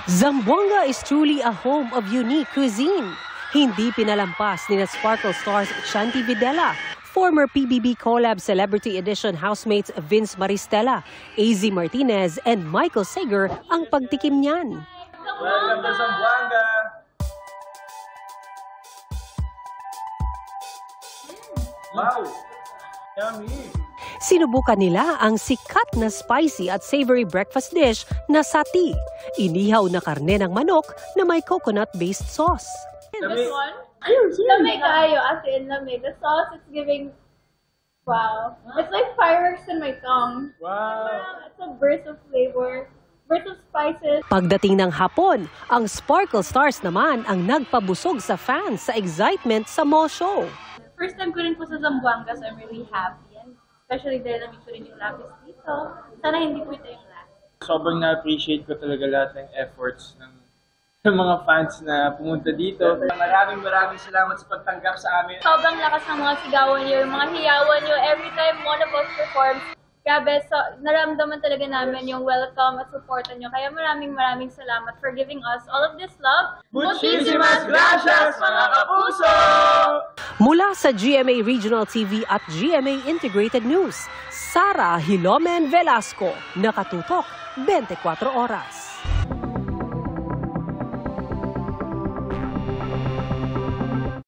Zamboanga is truly a home of unique cuisine. Hindi pinalampas ni na Sparkle Stars Shanti Videla, former PBB Collab Celebrity Edition housemates Vince Maristella, AZ Martinez, and Michael Sager ang pagtikim niyan. Welcome to Zamboanga! Wow! Yummy! Sinubukan nila ang sikat na spicy at savory breakfast dish na sati, inihaw na karne ng manok na may coconut-based sauce. This one? Lamig kayo, as in lamig. The sauce is giving, wow. It's like fireworks in my tongue. Wow! It's a burst of flavor, burst of spices. Pagdating ng hapon, ang Sparkle Stars naman ang nagpabusog sa fans sa excitement sa mall show. First time ko rin po sa Zamboanga, so I'm really happy. And especially dahil namin ko rin yung lapis dito. Sana hindi po ito yung last. Sobrang na-appreciate ko talaga lahat ng efforts ng mga fans na pumunta dito. Maraming salamat sa pagtanggap sa amin. Sobrang lakas ng mga sigawan nyo, yung mga hiyawan nyo. Every time one of us performs, grabe, so, naramdaman talaga namin yung welcome at support nyo. Kaya maraming salamat for giving us all of this love. Muchísimas gracias, mga kapuso! Mula sa GMA Regional TV at GMA Integrated News, Sara Hilomen Velasco, nakatutok 24 oras.